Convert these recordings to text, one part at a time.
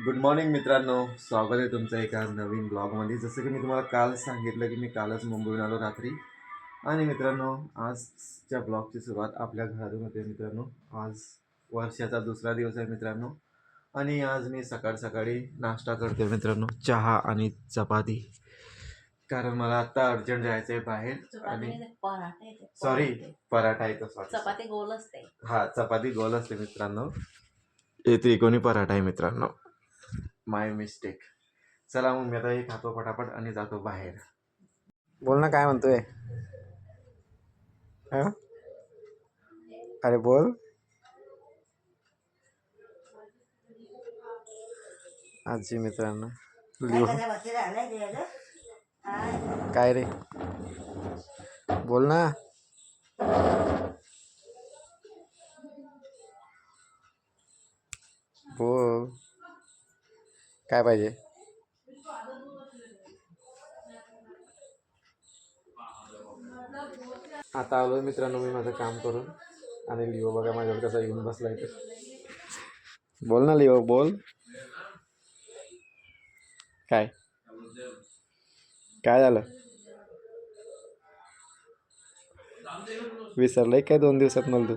Good morning मित्रांनो, स्वागत आहे तुमचं एका नवीन ब्लॉगमध्ये. जसं की मी तुम्हाला काल सांगितलं की मी कालच मुंबईहून आलो रात्री. आणि मित्रांनो, आजच्या ब्लॉगची सुरुवात आपल्या घरातून होते मित्रांनो. आज वर्षाचा दुसरा दिवस आहे मित्रांनो. आणि आज मी सकाळ सकाळी नाश्ता करतो मित्रांनो, चहा आणि चपाती. कारण मला आता अर्जंट जायचं आहे बाहेर. आणि सॉरी, पराठा आहे तो, सॉरी, चपाती गोल असते. हा, चपाती गोल असते मित्रांनो. हे त्रिकोणी पराठा आहे मित्रांनो, माय मिस्टेक. चला मग मी आता हे खातो पटापट आणि जातो बाहेर. बोल ना, काय म्हणतोय? अरे बोल. आजी मित्रांनो, काय रे, बोल ना. बोल, काय पाहिजे? आता आलो मित्रांनो मी माझं काम करून. आणि लिओ बघा माझ्यावर कसा येऊन बसलाय. तर बोल ना लिओ, बोल. काय काय झालं? विसरलाय काय 2 दिवसात मला तू?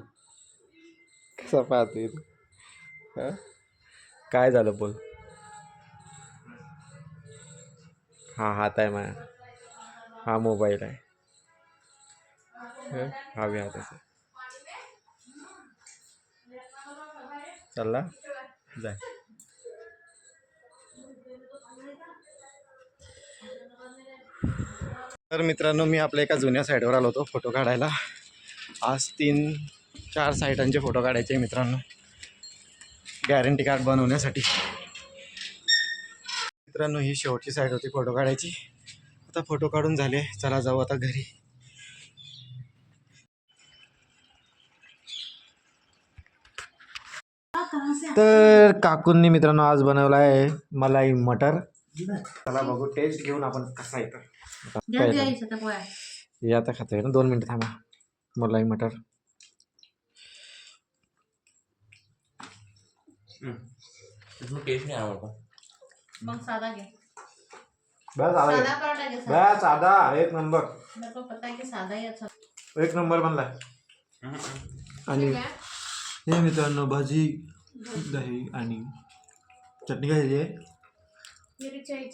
कसा पाहतोय तू? काय झालं बोल. हा हात आहे माझ्या, हा मोबाईल आहे. हा बी हात आहे. चालला जाय. तर मित्रांनो, मी आपल्या एका जुन्या साईडवर आलो होतो फोटो काढायला. आज 3-4 साईटांचे फोटो काढायचे मित्रांनो, गॅरंटी कार्ड बनवण्यासाठी. मित्रांनो, ही शेवटची साईड होती फोटो काढायची. आता फोटो काढून झाले, चला जाऊ आता घरी. तर काकूंनी मित्रांनो आज बनवला आहे मलाई मटर. चला बघू, टेस्ट घेऊन आपण कसा येतं. हे आता खातोय ना, 2 मिनिटं थांबा. मलाई मटर टेस्ट नाही आवडत. मग साधा घे. बस साधा, एक नंबर. मेरे पता है कि साधा ही अच्छा. एक नंबर बनलाय. आणि हे मित्रांनो, भाजी, दही आणि चटणी घ्यायची आहे.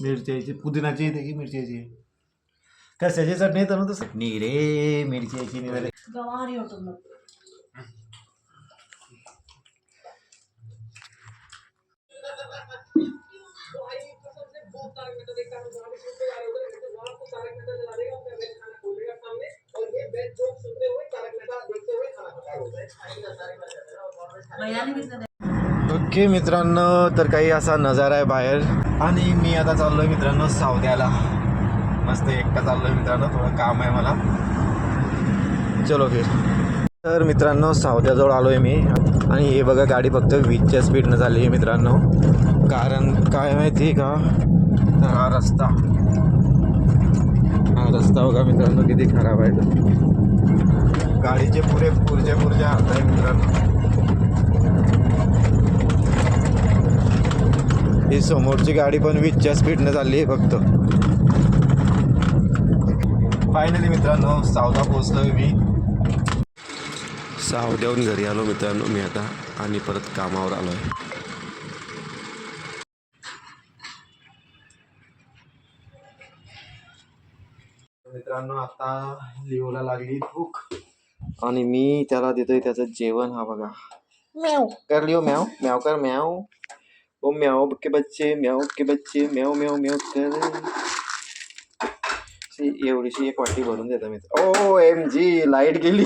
मिरच्याची, पुदिनाची येते की मिरच्याची? कशाची चटणी येतं ना? तसं चटणी रे, मिरच्याची निघाले. गवारी होतो. ओके मित्रांनो, तर काही असा नजारा आहे बाहेर. आणि मी आता चाललोय मित्रांनो सावद्याला. मस्त एकटा चाललोय मित्रांनो, थोडं काम आहे मला. चलो फिर. तर मित्रांनो, सावद्याजवळ आलोय मी. आणि हे बघा, गाडी फक्त 20च्या स्पीडनं झाली आहे मित्रांनो. कारण काय माहिती आहे का, तर हा रस्ता बघा मित्रांनो किती खराब आहे. गाडीचे पुरचे हात आहे मित्रांनो. ही समोरची गाडी पण 20च्या स्पीडनं चालली आहे फक्त. फायनली मित्रांनो सावदा पोहोचलोय मी. सावद्याहून घरी आलो मित्रांनो मी आता, आणि परत कामावर आलोय. मित्रांनो, आता लिओला लागली भूक आणि मी त्याला देतोय त्याचं जेवण. हा बघा, म्याव कर लिओ, म्याव म्याव कर, म्याव. ओ म्याव के बच्चे, म्याव के बच्चे, म्याव म्याव म्याव कर. एवढीशी एक वाटी भरून देतो मी. ओ एम जी, लाईट गेली.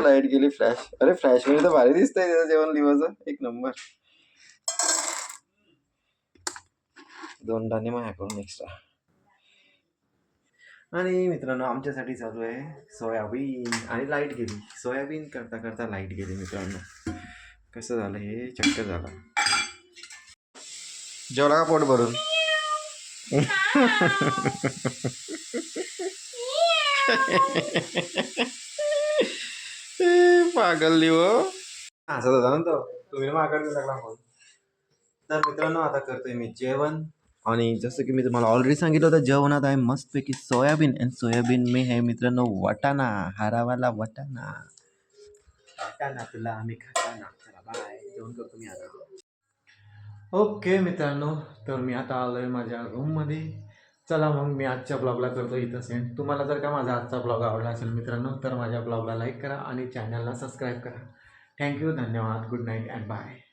लाईट गेली. फ्लॅश, अरे फ्लॅश मध्ये तर भारी दिसतंय त्याचं जेवण लिओचं, एक नंबर. 2 दाणे माझ्याकडून एक्स्ट्रा. आणि मित्रांनो, आमच्यासाठी चालू आहे सोयाबीन. आणि लाईट गेली. सोयाबीन करता करता लाईट गेली मित्रांनो. कसं झालं हे, चक्कर झाला. जेवला का पोट भरून? पागल लिओ. असं होता ना तो, तुम्ही माकड लागला फोन. तर मित्रांनो आता करतोय मी जेवण आणि जसं की मी तुम्हाला ऑलरेडी सांगितलं होतं जेवणात आहे मस्तपैकी सोयाबीन आणि सोयाबीन मी हे मित्रांनो वटाणा हारावाला वटाणा वटाणा तुला आम्ही खाताना चला बाय जेवण करतो मी आता ओके मित्रांनो तर मी आता आलो आहे माझ्या रूममध्ये चला मग मी आजच्या ब्लॉगला करतो इथं सेंड तुम्हाला जर का माझा आजचा ब्लॉग आवडला असेल मित्रांनो तर माझ्या ब्लॉगला लाईक करा आणि चॅनलला सबस्क्राईब करा थँक्यू धन्यवाद गुड नाईट अँड बाय